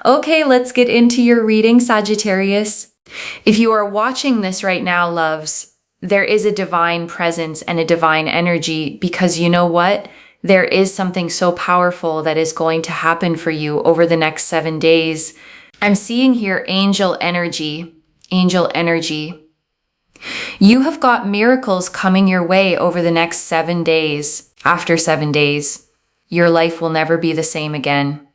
Okay, let's get into your reading, Sagittarius. If you are watching this right now, loves, there is a divine presence and a divine energy because you know what? There is something so powerful that is going to happen for you over the next 7 days. I'm seeing here angel energy. Angel energy. You have got miracles coming your way over the next 7 days. After 7 days, your life will never be the same again.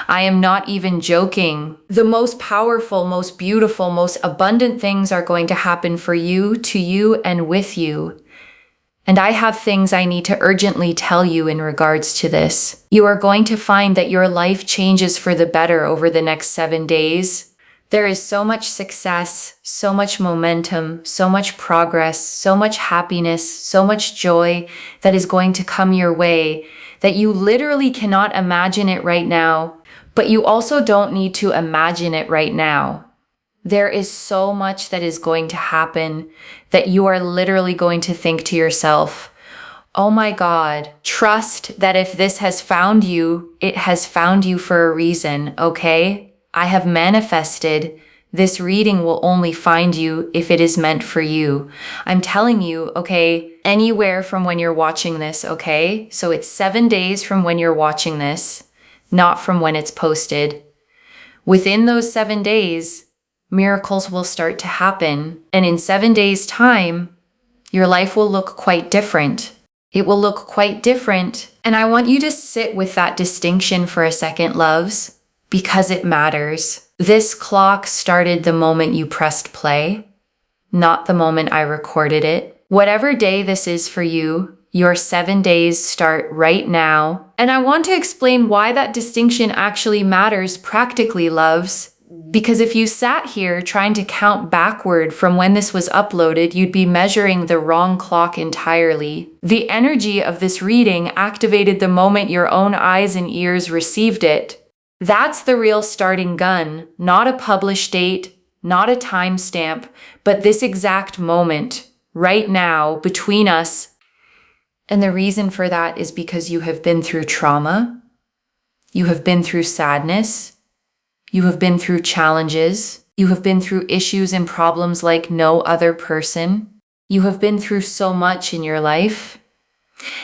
I am not even joking. The most powerful, most beautiful, most abundant things are going to happen for you, to you, and with you. And I have things I need to urgently tell you in regards to this. You are going to find that your life changes for the better over the next 7 days. There is so much success, so much momentum, so much progress, so much happiness, so much joy that is going to come your way that you literally cannot imagine it right now, but you also don't need to imagine it right now. There is so much that is going to happen that you are literally going to think to yourself, oh my God, trust that if this has found you, it has found you for a reason, okay? I have manifested. This reading will only find you if it is meant for you. I'm telling you, okay, anywhere from when you're watching this, okay? So it's 7 days from when you're watching this, not from when it's posted. Within those 7 days, miracles will start to happen. And in 7 days' time, your life will look quite different. It will look quite different. And I want you to sit with that distinction for a second, loves, because it matters. This clock started the moment you pressed play, not the moment I recorded it. Whatever day this is for you, your 7 days start right now. And I want to explain why that distinction actually matters practically, loves. Because if you sat here trying to count backward from when this was uploaded, you'd be measuring the wrong clock entirely. The energy of this reading activated the moment your own eyes and ears received it. That's the real starting gun, not a published date, not a timestamp, but this exact moment, right now, between us. And the reason for that is because you have been through trauma, you have been through sadness, you have been through challenges, you have been through issues and problems like no other person. You have been through so much in your life.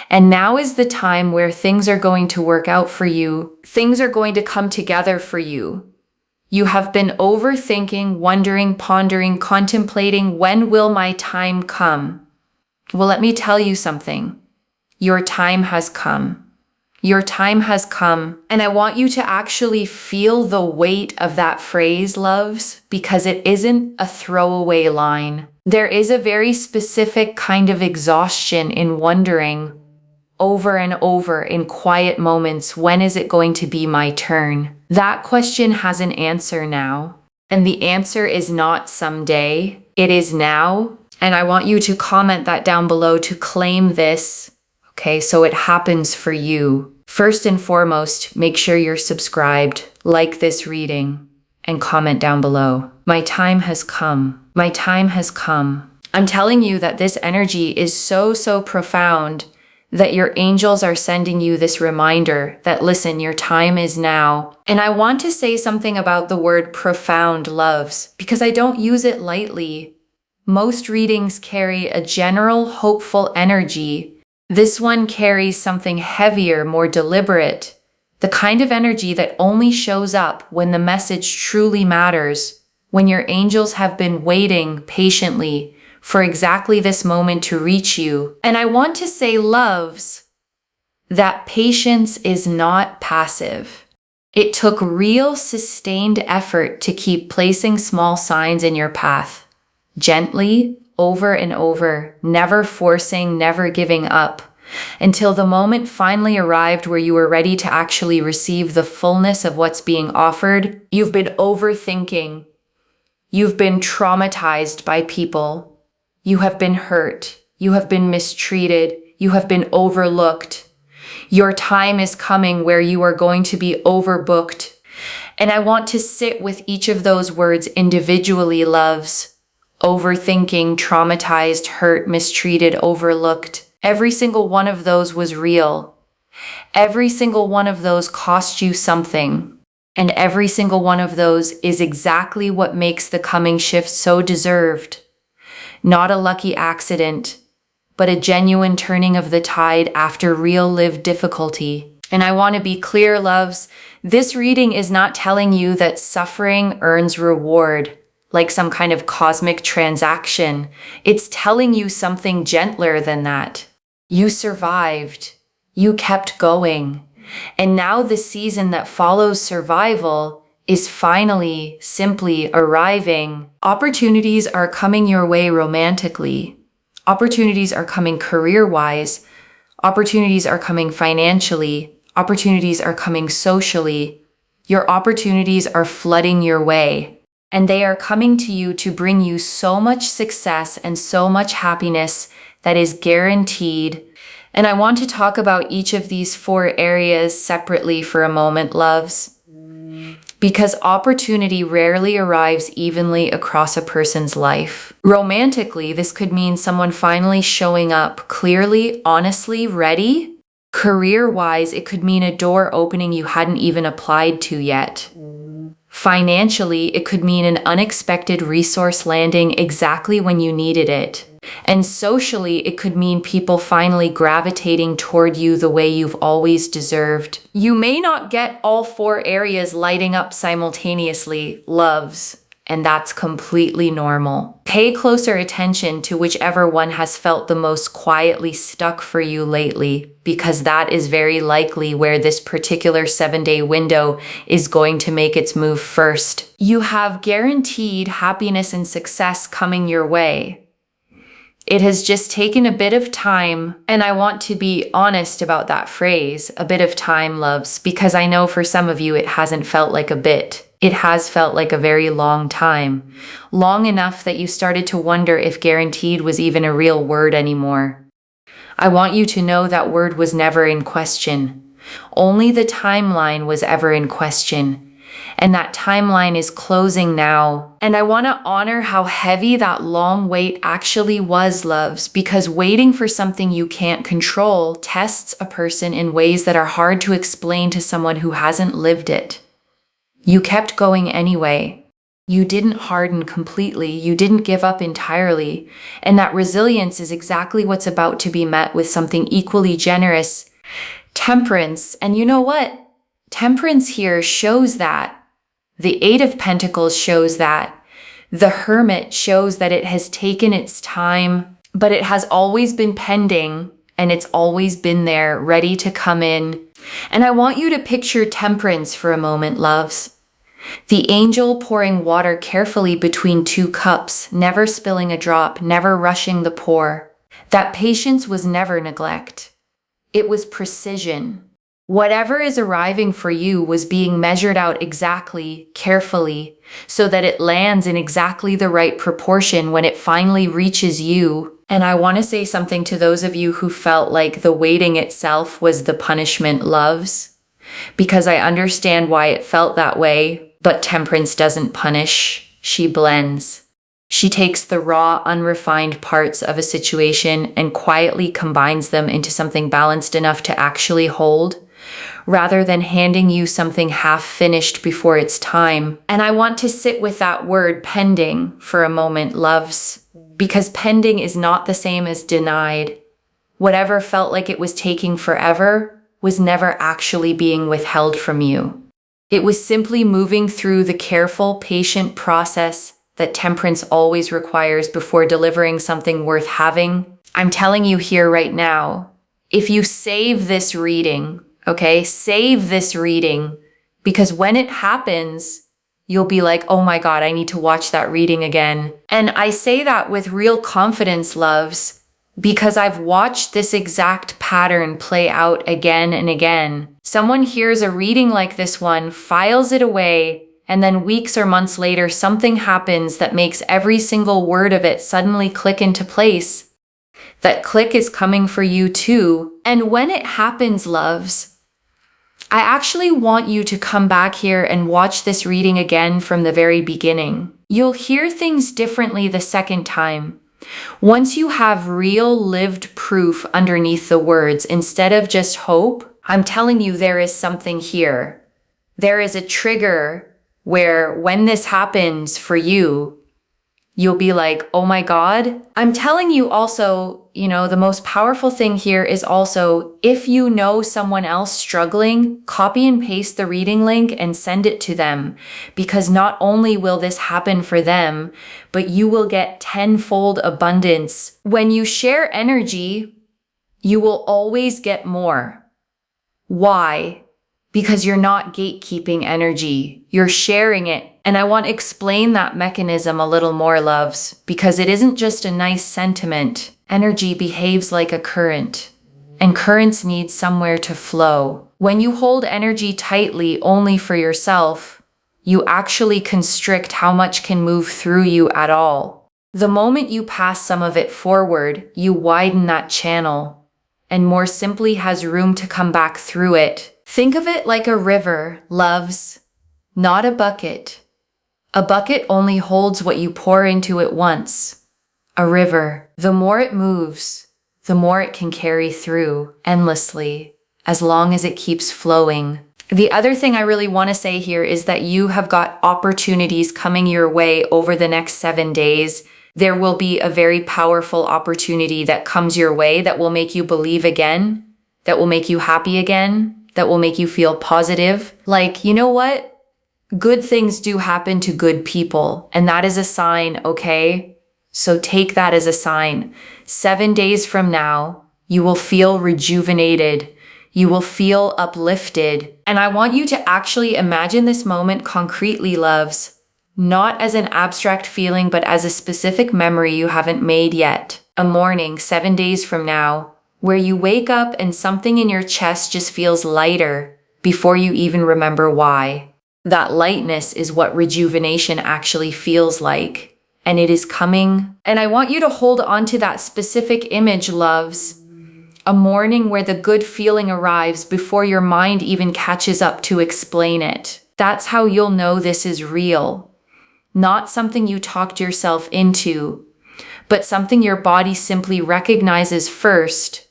And now is the time where things are going to work out for you. Things are going to come together for you. You have been overthinking, wondering, pondering, contemplating, when will my time come? Well, let me tell you something. Your time has come. Your time has come. And I want you to actually feel the weight of that phrase, loves, because it isn't a throwaway line. There is a very specific kind of exhaustion in wondering over and over in quiet moments, when is it going to be my turn? That question has an answer now. And the answer is not someday. It is now. And I want you to comment that down below to claim this. Okay, so it happens for you. First and foremost, make sure you're subscribed, like this reading, and comment down below. My time has come. My time has come. I'm telling you that this energy is so profound that your angels are sending you this reminder that, listen, your time is now. And I want to say something about the word profound, loves, because I don't use it lightly. Most readings carry a general, hopeful energy. This one carries something heavier, more deliberate, the kind of energy that only shows up when the message truly matters, when your angels have been waiting patiently for exactly this moment to reach you. And I want to say, loves, that patience is not passive. It took real sustained effort to keep placing small signs in your path, gently, over and over, never forcing, never giving up, until the moment finally arrived where you were ready to actually receive the fullness of what's being offered. You've been overthinking. You've been traumatized by people. You have been hurt. You have been mistreated. You have been overlooked. Your time is coming where you are going to be overbooked. And I want to sit with each of those words individually, loves. Overthinking, traumatized, hurt, mistreated, overlooked. Every single one of those was real. Every single one of those cost you something. And every single one of those is exactly what makes the coming shift so deserved. Not a lucky accident, but a genuine turning of the tide after real lived difficulty. And I want to be clear, loves, this reading is not telling you that suffering earns reward, like some kind of cosmic transaction. It's telling you something gentler than that. You survived. You kept going. And now the season that follows survival is finally simply arriving. Opportunities are coming your way romantically. Opportunities are coming career-wise. Opportunities are coming financially. Opportunities are coming socially. Your opportunities are flooding your way. And they are coming to you to bring you so much success and so much happiness that is guaranteed. And I want to talk about each of these 4 areas separately for a moment, loves. Because opportunity rarely arrives evenly across a person's life. Romantically, this could mean someone finally showing up clearly, honestly, ready. Career-wise, it could mean a door opening you hadn't even applied to yet. Financially, it could mean an unexpected resource landing exactly when you needed it. And socially, it could mean people finally gravitating toward you the way you've always deserved. You may not get all 4 areas lighting up simultaneously, loves, and that's completely normal. Pay closer attention to whichever one has felt the most quietly stuck for you lately, because that is very likely where this particular 7-day window is going to make its move first. You have guaranteed happiness and success coming your way. It has just taken a bit of time, and I want to be honest about that phrase, a bit of time, loves, because I know for some of you it hasn't felt like a bit. It has felt like a very long time. Long enough that you started to wonder if guaranteed was even a real word anymore. I want you to know that word was never in question. Only the timeline was ever in question. And that timeline is closing now. And I want to honor how heavy that long wait actually was, loves, because waiting for something you can't control tests a person in ways that are hard to explain to someone who hasn't lived it. You kept going anyway. You didn't harden completely. You didn't give up entirely. And that resilience is exactly what's about to be met with something equally generous. Temperance. And you know what? Temperance here shows that. The 8 of Pentacles shows that. The Hermit shows that it has taken its time, but it has always been pending, and it's always been there, ready to come in. And I want you to picture Temperance for a moment, loves. The angel pouring water carefully between 2 cups, never spilling a drop, never rushing the pour. That patience was never neglect. It was precision. Whatever is arriving for you was being measured out exactly, carefully, so that it lands in exactly the right proportion when it finally reaches you. And I want to say something to those of you who felt like the waiting itself was the punishment, loves, because I understand why it felt that way, but Temperance doesn't punish, she blends. She takes the raw, unrefined parts of a situation and quietly combines them into something balanced enough to actually hold, rather than handing you something half-finished before its time. And I want to sit with that word pending for a moment, loves, because pending is not the same as denied. Whatever felt like it was taking forever was never actually being withheld from you. It was simply moving through the careful, patient process that Temperance always requires before delivering something worth having. I'm telling you here right now, if you save this reading, okay, save this reading, because when it happens, you'll be like, oh my God, I need to watch that reading again. And I say that with real confidence, loves, because I've watched this exact pattern play out again and again. Someone hears a reading like this one, files it away, and then weeks or months later, something happens that makes every single word of it suddenly click into place. That click is coming for you too. And when it happens, loves, I actually want you to come back here and watch this reading again from the very beginning. You'll hear things differently the second time. Once you have real lived proof underneath the words, instead of just hope, I'm telling you there is something here. There is a trigger where when this happens for you, you'll be like, oh my God. I'm telling you also, the most powerful thing here is also, if you know someone else struggling, copy and paste the reading link and send it to them. Because not only will this happen for them, but you will get tenfold abundance. When you share energy, you will always get more. Why? Because you're not gatekeeping energy. You're sharing it. And I want to explain that mechanism a little more, loves, because it isn't just a nice sentiment. Energy behaves like a current, and currents need somewhere to flow. When you hold energy tightly only for yourself, you actually constrict how much can move through you at all. The moment you pass some of it forward, you widen that channel, and more simply has room to come back through it. Think of it like a river, loves, not a bucket. A bucket only holds what you pour into it once. A river, the more it moves, the more it can carry through endlessly, as long as it keeps flowing. The other thing I really want to say here is that you have got opportunities coming your way over the next 7 days. There will be a very powerful opportunity that comes your way that will make you believe again, that will make you happy again, that will make you feel positive. Like, you know what? Good things do happen to good people, and that is a sign, okay? So take that as a sign. 7 days from now, you will feel rejuvenated. You will feel uplifted. And I want you to actually imagine this moment concretely, loves, not as an abstract feeling, but as a specific memory you haven't made yet. A morning 7 days from now, where you wake up and something in your chest just feels lighter before you even remember why. That lightness is what rejuvenation actually feels like. And it is coming. And I want you to hold on to that specific image, loves. A morning where the good feeling arrives before your mind even catches up to explain it. That's how you'll know this is real. Not something you talked yourself into, but something your body simply recognizes first.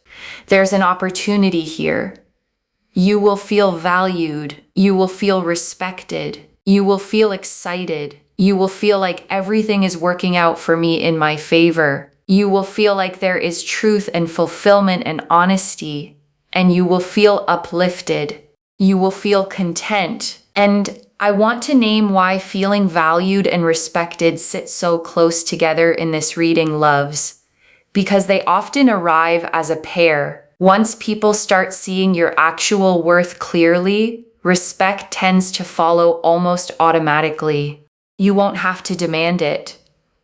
There's an opportunity here. You will feel valued. You will feel respected. You will feel excited. You will feel like everything is working out for me in my favor. You will feel like there is truth and fulfillment and honesty. And you will feel uplifted. You will feel content. And I want to name why feeling valued and respected sit so close together in this reading, loves. Because they often arrive as a pair. Once people start seeing your actual worth clearly, respect tends to follow almost automatically. You won't have to demand it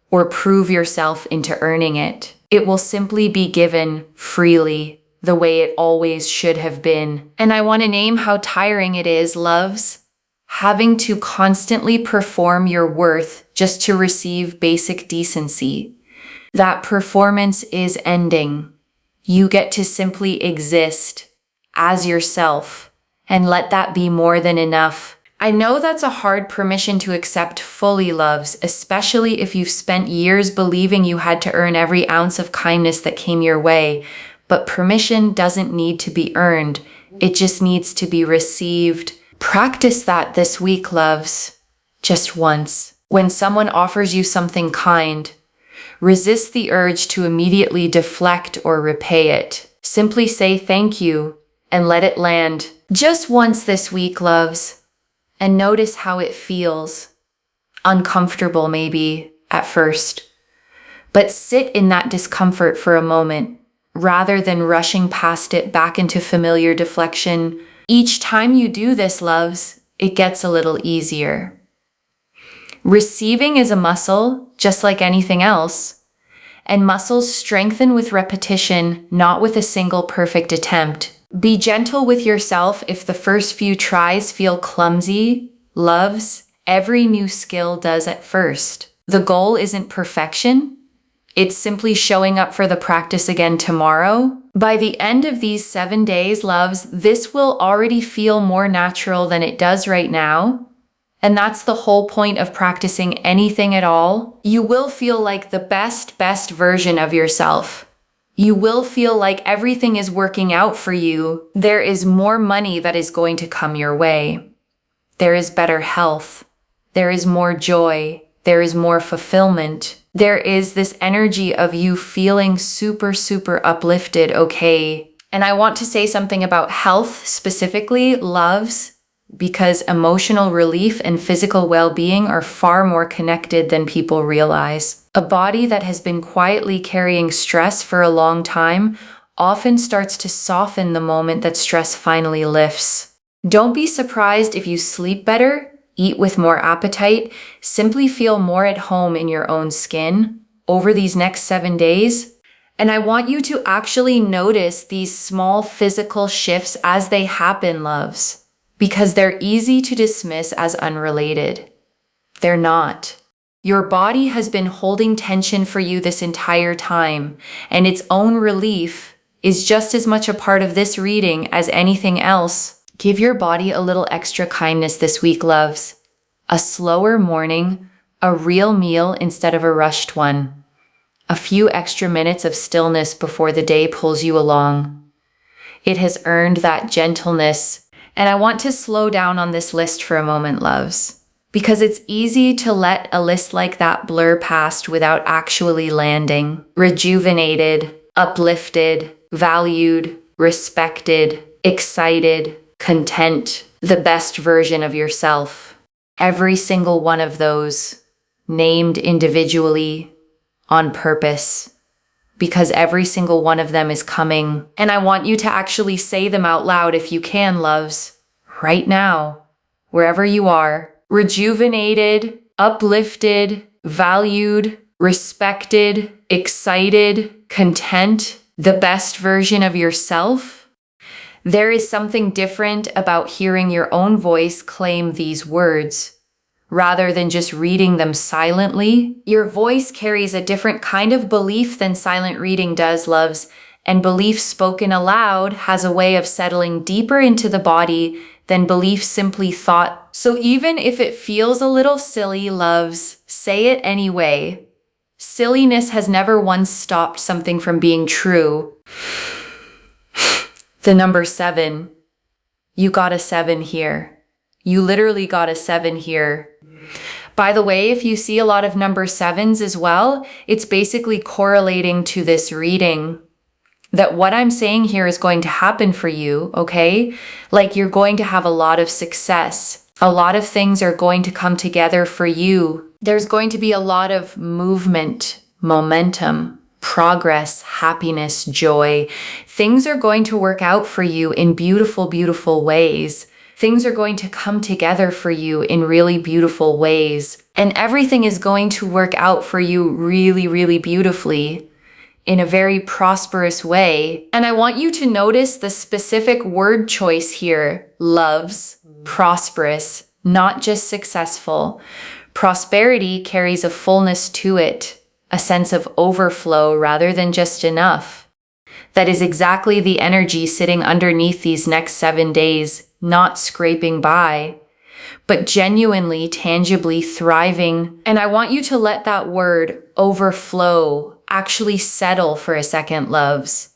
or prove yourself into earning it. It will simply be given freely, the way it always should have been. And I want to name how tiring it is, loves, having to constantly perform your worth just to receive basic decency. That performance is ending. You get to simply exist as yourself and let that be more than enough. I know that's a hard permission to accept fully, loves, especially if you've spent years believing you had to earn every ounce of kindness that came your way. But permission doesn't need to be earned. It just needs to be received. Practice that this week, loves. Just once. When someone offers you something kind, resist the urge to immediately deflect or repay it. Simply say thank you and let it land. Just once this week, loves, and notice how it feels. Uncomfortable maybe at first, but sit in that discomfort for a moment rather than rushing past it back into familiar deflection. Each time you do this, loves, it gets a little easier. Receiving is a muscle, just like anything else, and muscles strengthen with repetition, not with a single perfect attempt. Be gentle with yourself if the first few tries feel clumsy. Loves, every new skill does at first. The goal isn't perfection. It's simply showing up for the practice again tomorrow. By the end of these 7 days, loves, this will already feel more natural than it does right now. And that's the whole point of practicing anything at all. You will feel like the best version of yourself. You will feel like everything is working out for you. There is more money that is going to come your way. there is better health, there is more joy, there is more fulfillment. There is this energy of you feeling super, super uplifted, okay? And I want to say something about health specifically, loves, because emotional relief and physical well-being are far more connected than people realize. A body that has been quietly carrying stress for a long time often starts to soften the moment that stress finally lifts. Don't be surprised if you sleep better, eat with more appetite, simply feel more at home in your own skin over these next 7 days. And I want you to actually notice these small physical shifts as they happen, loves, because they're easy to dismiss as unrelated. They're not. Your body has been holding tension for you this entire time, and its own relief is just as much a part of this reading as anything else. Give your body a little extra kindness this week, loves. A slower morning, a real meal instead of a rushed one. A few extra minutes of stillness before the day pulls you along. It has earned that gentleness. And I want to slow down on this list for a moment, loves, because it's easy to let a list like that blur past without actually landing. Rejuvenated, uplifted, valued, respected, excited, content, the best version of yourself. Every single one of those, named individually, on purpose, because every single one of them is coming. And I want you to actually say them out loud if you can, loves, right now, wherever you are. Rejuvenated, uplifted, valued, respected, excited, content, the best version of yourself. There is something different about hearing your own voice claim these words. Rather than just reading them silently, your voice carries a different kind of belief than silent reading does, loves, and belief spoken aloud has a way of settling deeper into the body than belief simply thought. So even if it feels a little silly, loves, say it anyway. Silliness has never once stopped something from being true. The number 7. You got a 7 here. You literally got a 7 here. By the way, if you see a lot of number 7s as well, it's basically correlating to this reading that what I'm saying here is going to happen for you, okay? Like you're going to have a lot of success. A lot of things are going to come together for you. There's going to be a lot of movement, momentum, progress, happiness, joy. Things are going to work out for you in beautiful, beautiful ways. Things are going to come together for you in really beautiful ways. And everything is going to work out for you really, really beautifully in a very prosperous way. And I want you to notice the specific word choice here. Loves, prosperous, not just successful. Prosperity carries a fullness to it, a sense of overflow rather than just enough. That is exactly the energy sitting underneath these next 7 days. Not scraping by, but genuinely, tangibly thriving. And I want you to let that word overflow actually settle for a second, loves,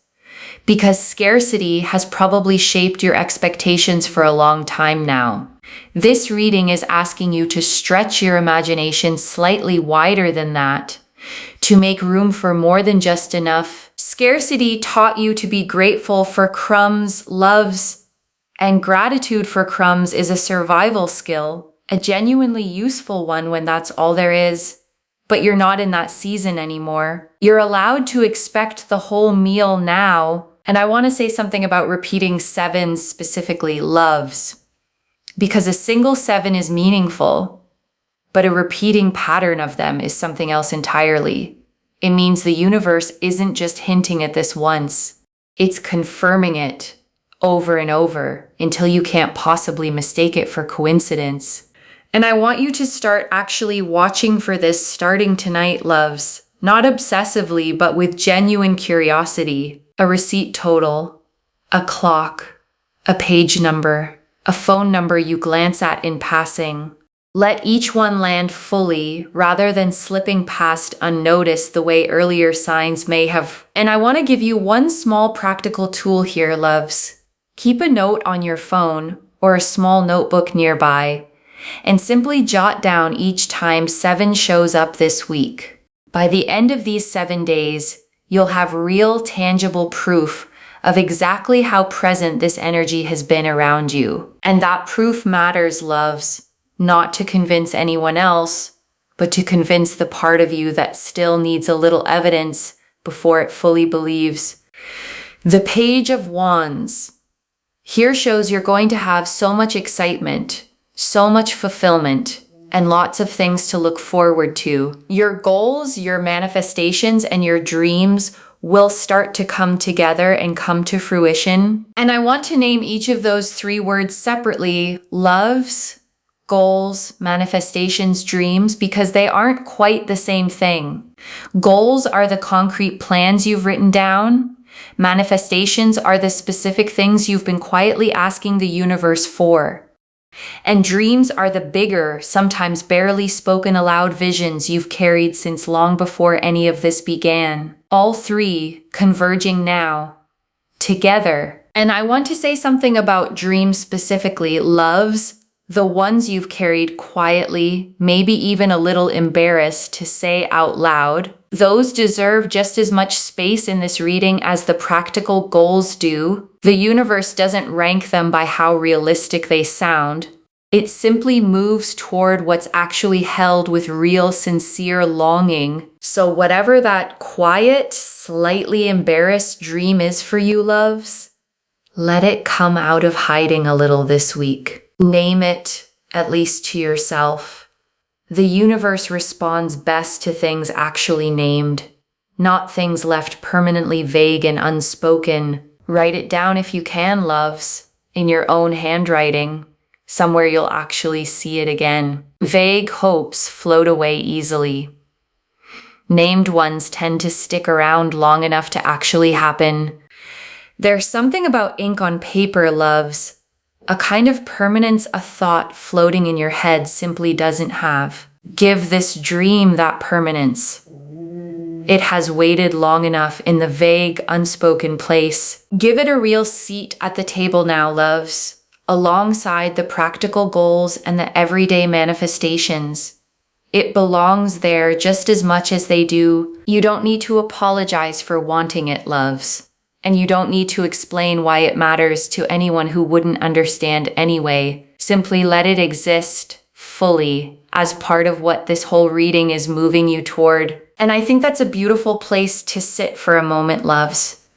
because scarcity has probably shaped your expectations for a long time now. This reading is asking you to stretch your imagination slightly wider than that, to make room for more than just enough. Scarcity taught you to be grateful for crumbs, loves, and gratitude for crumbs is a survival skill, a genuinely useful one when that's all there is. But you're not in that season anymore. You're allowed to expect the whole meal now. And I want to say something about repeating 7s specifically, loves, because a single 7 is meaningful, but a repeating pattern of them is something else entirely. It means the universe isn't just hinting at this once. It's confirming it over and over until you can't possibly mistake it for coincidence. And I want you to start actually watching for this starting tonight, loves. Not obsessively, but with genuine curiosity. A receipt total, a clock, a page number, a phone number you glance at in passing. Let each one land fully rather than slipping past unnoticed the way earlier signs may have. And I want to give you one small practical tool here, loves. Keep a note on your phone or a small notebook nearby and simply jot down each time 7 shows up this week. By the end of these 7 days, you'll have real, tangible proof of exactly how present this energy has been around you. And that proof matters, loves, not to convince anyone else, but to convince the part of you that still needs a little evidence before it fully believes. The Page of Wands. Here shows you're going to have so much excitement, so much fulfillment, and lots of things to look forward to. Your goals, your manifestations, and your dreams will start to come together and come to fruition. And I want to name each of those 3 words separately: loves, goals, manifestations, dreams, because they aren't quite the same thing. Goals are the concrete plans you've written down. Manifestations are the specific things you've been quietly asking the universe for. And dreams are the bigger, sometimes barely spoken aloud visions you've carried since long before any of this began. All 3 converging now, together. And I want to say something about dreams specifically. Loves, the ones you've carried quietly, maybe even a little embarrassed to say out loud. Those deserve just as much space in this reading as the practical goals do. The universe doesn't rank them by how realistic they sound. It simply moves toward what's actually held with real, sincere longing. So whatever that quiet, slightly embarrassed dream is for you, loves, let it come out of hiding a little this week. Name it, at least to yourself. The universe responds best to things actually named, not things left permanently vague and unspoken. Write it down if you can, loves, in your own handwriting, somewhere you'll actually see it again. Vague hopes float away easily. Named ones tend to stick around long enough to actually happen. There's something about ink on paper, loves, a kind of permanence a thought floating in your head simply doesn't have. Give this dream that permanence. It has waited long enough in the vague, unspoken place. Give it a real seat at the table now, loves, alongside the practical goals and the everyday manifestations. It belongs there just as much as they do. You don't need to apologize for wanting it, loves. And you don't need to explain why it matters to anyone who wouldn't understand anyway. Simply let it exist fully as part of what this whole reading is moving you toward. And I think that's a beautiful place to sit for a moment, loves,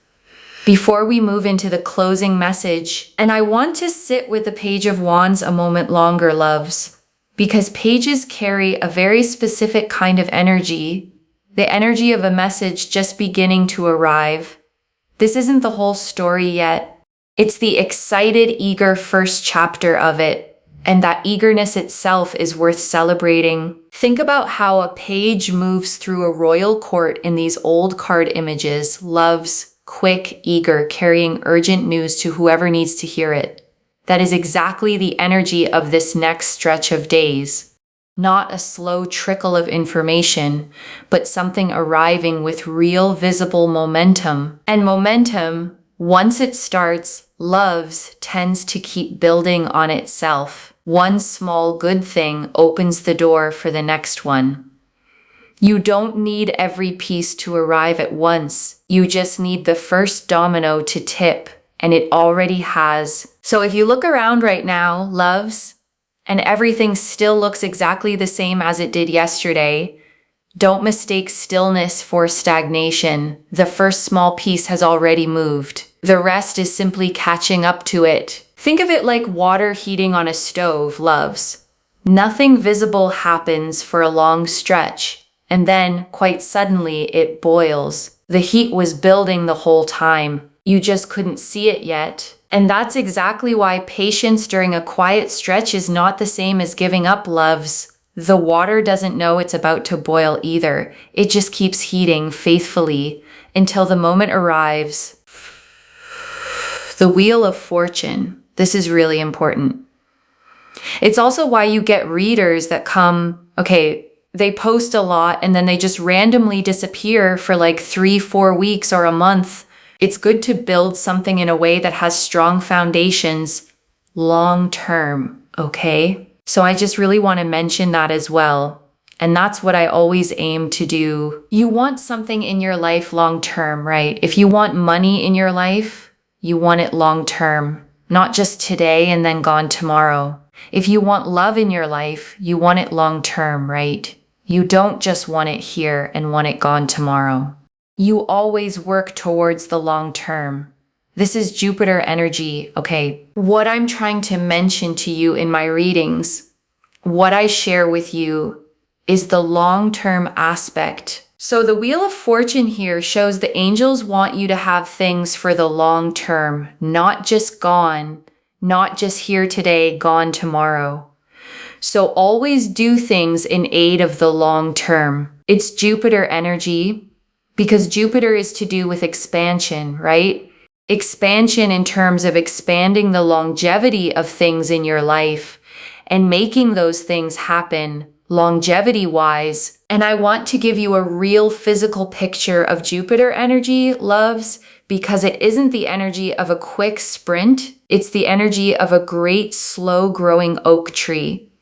before we move into the closing message. And I want to sit with the Page of Wands a moment longer, loves, because pages carry a very specific kind of energy, the energy of a message just beginning to arrive. This isn't the whole story yet. It's the excited, eager first chapter of it, and that eagerness itself is worth celebrating. Think about how a page moves through a royal court in these old card images, loves, quick, eager, carrying urgent news to whoever needs to hear it. That is exactly the energy of this next stretch of days. Not a slow trickle of information, but something arriving with real visible momentum. And momentum, once it starts, loves, tends to keep building on itself. One small good thing opens the door for the next one. You don't need every piece to arrive at once. You just need the first domino to tip, and it already has. So if you look around right now, loves, and everything still looks exactly the same as it did yesterday, don't mistake stillness for stagnation. The first small piece has already moved. The rest is simply catching up to it. Think of it like water heating on a stove, loves. Nothing visible happens for a long stretch, and then, quite suddenly, it boils. The heat was building the whole time. You just couldn't see it yet. And that's exactly why patience during a quiet stretch is not the same as giving up, loves. The water doesn't know it's about to boil either. It just keeps heating faithfully until the moment arrives. The Wheel of Fortune. This is really important. It's also why you get readers that come, they post a lot and then they just randomly disappear for like 3-4 weeks or a month. It's good to build something in a way that has strong foundations long term, okay? So I just really want to mention that as well. And that's what I always aim to do. You want something in your life long term, right? If you want money in your life, you want it long term, not just today and then gone tomorrow. If you want love in your life, you want it long term, right? You don't just want it here and want it gone tomorrow. You always work towards the long term. This is Jupiter energy, okay? What I'm trying to mention to you in my readings, what I share with you is the long-term aspect. So the Wheel of Fortune here shows the angels want you to have things for the long term, not just gone, not just here today, gone tomorrow. So always do things in aid of the long term. It's Jupiter energy because Jupiter is to do with expansion, right? Expansion in terms of expanding the longevity of things in your life and making those things happen longevity-wise. And I want to give you a real physical picture of Jupiter energy, loves, because it isn't the energy of a quick sprint. It's the energy of a great slow-growing oak tree.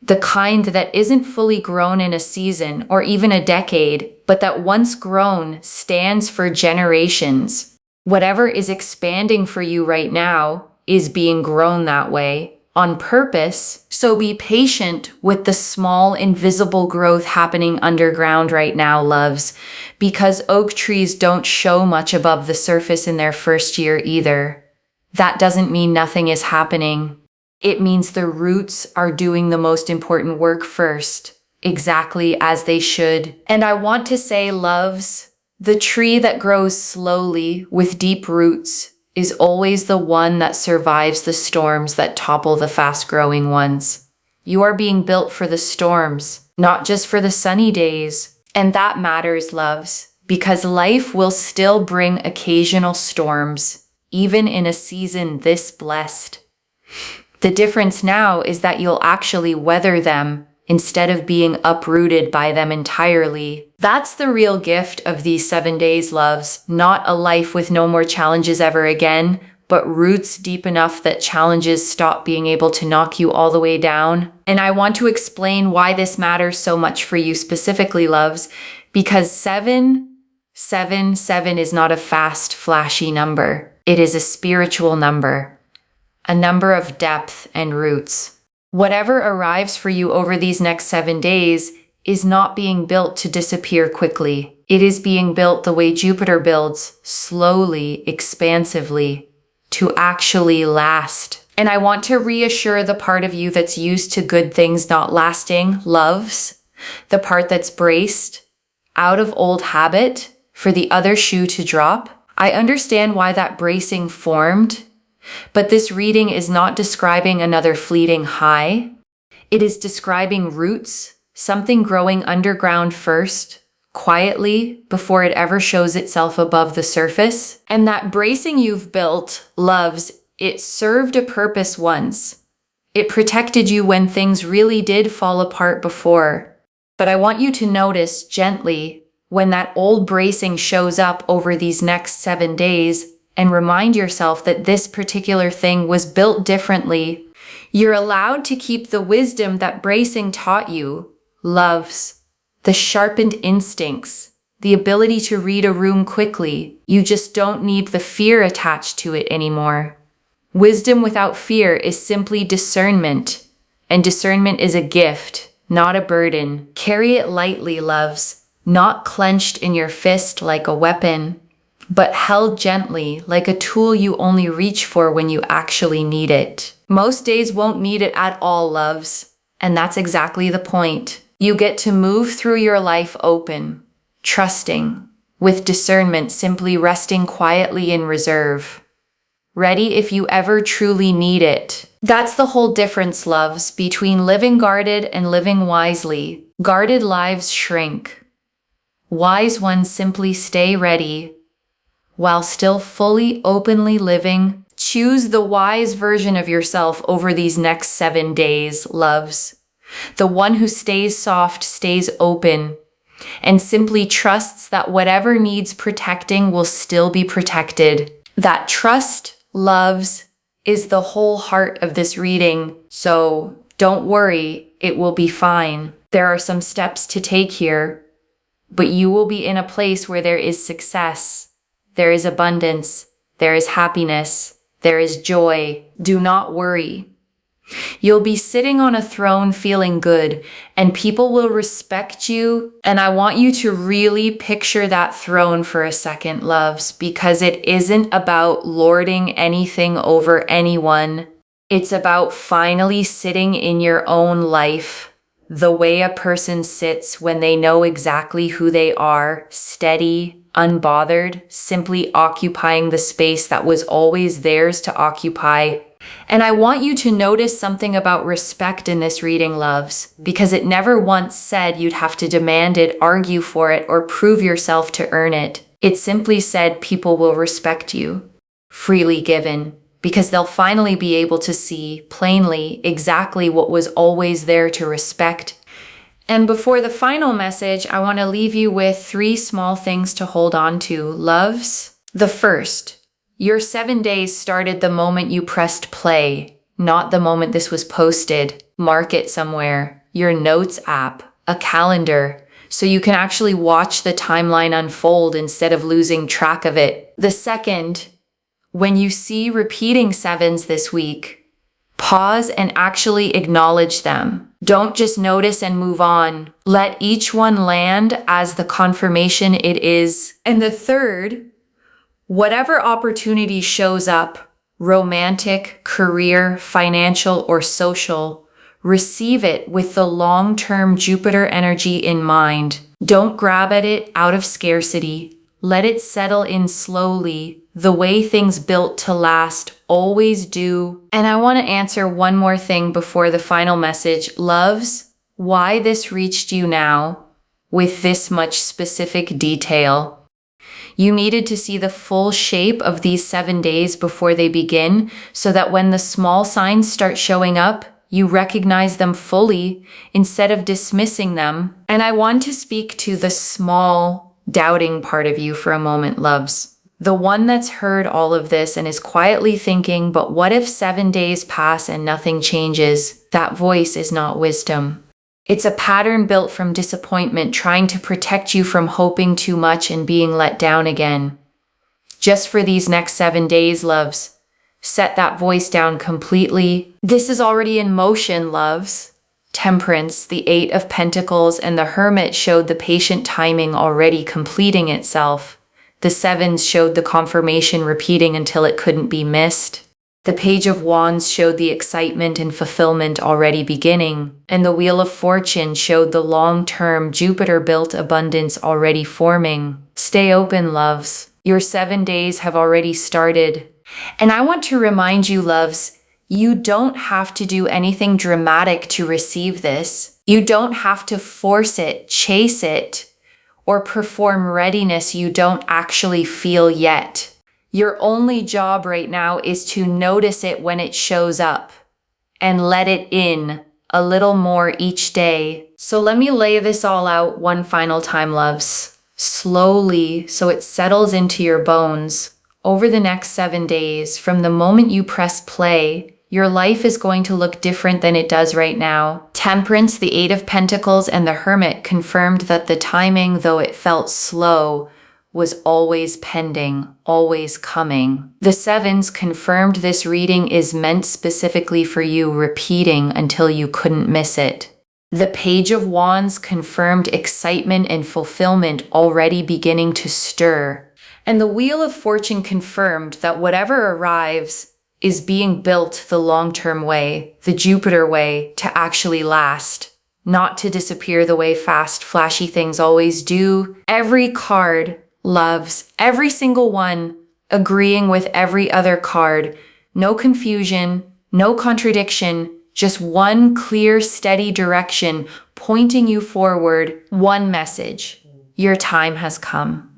The kind that isn't fully grown in a season or even a decade, but that once grown stands for generations. Whatever is expanding for you right now is being grown that way on purpose. So be patient with the small invisible growth happening underground right now, loves, because oak trees don't show much above the surface in their first year either. That doesn't mean nothing is happening. It means the roots are doing the most important work first, exactly as they should. And I want to say, loves, the tree that grows slowly with deep roots is always the one that survives the storms that topple the fast-growing ones. You are being built for the storms, not just for the sunny days. And that matters, loves, because life will still bring occasional storms, even in a season this blessed. The difference now is that you'll actually weather them instead of being uprooted by them entirely. That's the real gift of these 7 days, loves. Not a life with no more challenges ever again, but roots deep enough that challenges stop being able to knock you all the way down. And I want to explain why this matters so much for you specifically, loves, because 777 is not a fast, flashy number. It is a spiritual number, a number of depth and roots. Whatever arrives for you over these next 7 days is not being built to disappear quickly. It is being built the way Jupiter builds, slowly, expansively, to actually last. And I want to reassure the part of you that's used to good things not lasting, loves, the part that's braced, out of old habit, for the other shoe to drop. I understand why that bracing formed, but this reading is not describing another fleeting high. It is describing roots, something growing underground first, quietly, before it ever shows itself above the surface. And that bracing you've built, loves, it served a purpose once. It protected you when things really did fall apart before. But I want you to notice gently when that old bracing shows up over these next 7 days, and remind yourself that this particular thing was built differently. You're allowed to keep the wisdom that bracing taught you, loves, the sharpened instincts, the ability to read a room quickly. You just don't need the fear attached to it anymore. Wisdom without fear is simply discernment, and discernment is a gift, not a burden. Carry it lightly, loves, not clenched in your fist like a weapon, but held gently like a tool you only reach for when you actually need it. Most days won't need it at all, loves, and that's exactly the point. You get to move through your life open, trusting, with discernment, simply resting quietly in reserve, ready if you ever truly need it. That's the whole difference, loves, between living guarded and living wisely. Guarded lives shrink. Wise ones simply stay ready, while still fully, openly living. Choose the wise version of yourself over these next 7 days, loves. The one who stays soft, stays open, and simply trusts that whatever needs protecting will still be protected. That trust, loves, is the whole heart of this reading. So Don't worry, it will be fine. There are some steps to take here, but you will be in a place where there is success, there is abundance, there is happiness, there is joy. Do not worry. You'll be sitting on a throne feeling good, and people will respect you. And I want you to really picture that throne for a second, loves, because it isn't about lording anything over anyone. It's about finally sitting in your own life, the way a person sits when they know exactly who they are, steady, unbothered, simply occupying the space that was always theirs to occupy. And I want you to notice something about respect in this reading, loves, because it never once said you'd have to demand it, argue for it, or prove yourself to earn it. It simply said people will respect you, freely given, because they'll finally be able to see plainly exactly what was always there to respect. And before the final message, I want to leave you with 3 small things to hold on to, loves. The first, your 7 days started the moment you pressed play, not the moment this was posted. Mark it somewhere, your notes app, a calendar, so you can actually watch the timeline unfold instead of losing track of it. The second, when you see repeating 7s this week, pause and actually acknowledge them. Don't just notice and move on. Let each one land as the confirmation it is. And the third, whatever opportunity shows up, romantic, career, financial, or social, receive it with the long-term Jupiter energy in mind. Don't grab at it out of scarcity. Let it settle in slowly, the way things built to last always do. And I want to answer one more thing before the final message. Loves, why this reached you now with this much specific detail. You needed to see the full shape of these 7 days before they begin, so that when the small signs start showing up, you recognize them fully instead of dismissing them. And I want to speak to the small, doubting part of you for a moment, loves. The one that's heard all of this and is quietly thinking, but what if 7 days pass and nothing changes? That voice is not wisdom. It's a pattern built from disappointment, trying to protect you from hoping too much and being let down again. Just for these next 7 days, loves, set that voice down completely. This is already in motion, loves. Temperance, the 8 of Pentacles, and the Hermit showed the patient timing already completing itself. The 7s showed the confirmation repeating until it couldn't be missed. The Page of Wands showed the excitement and fulfillment already beginning, and the Wheel of Fortune showed the long-term Jupiter-built abundance already forming. Stay open, loves. Your 7 days have already started. And I want to remind you, loves, you don't have to do anything dramatic to receive this. You don't have to force it, chase it, or perform readiness you don't actually feel yet. Your only job right now is to notice it when it shows up and let it in a little more each day. So let me lay this all out one final time, loves. Slowly, so it settles into your bones. Over the next 7 days, from the moment you press play, your life is going to look different than it does right now. Temperance, the 8 of Pentacles, and the Hermit confirmed that the timing, though it felt slow, was always pending, always coming. The 7s confirmed this reading is meant specifically for you, repeating until you couldn't miss it. The Page of Wands confirmed excitement and fulfillment already beginning to stir. And the Wheel of Fortune confirmed that whatever arrives is being built the long-term way, the Jupiter way, to actually last, not to disappear the way fast, flashy things always do. Every card, loves, every single one, agreeing with every other card. No confusion, no contradiction, just one clear, steady direction pointing you forward. One message: your time has come.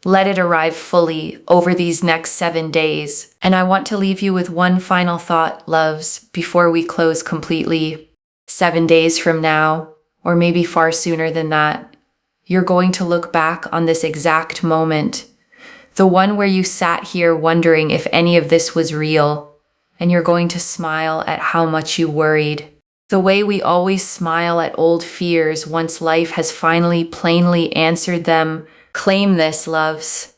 Let it arrive fully over these next 7 days. And I want to leave you with one final thought, loves, before we close completely. 7 days from now, or maybe far sooner than that, you're going to look back on this exact moment, the one where you sat here wondering if any of this was real, and you're going to smile at how much you worried. The way we always smile at old fears once life has finally plainly answered them. Claim this, loves.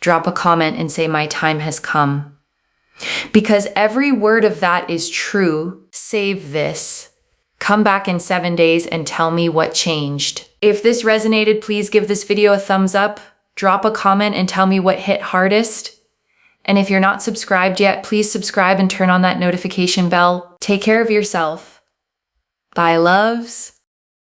Drop a comment and say, my time has come. Because every word of that is true. Save this. Come back in 7 days and tell me what changed. If this resonated, please give this video a thumbs up. Drop a comment and tell me what hit hardest. And if you're not subscribed yet, please subscribe and turn on that notification bell. Take care of yourself. Bye, loves.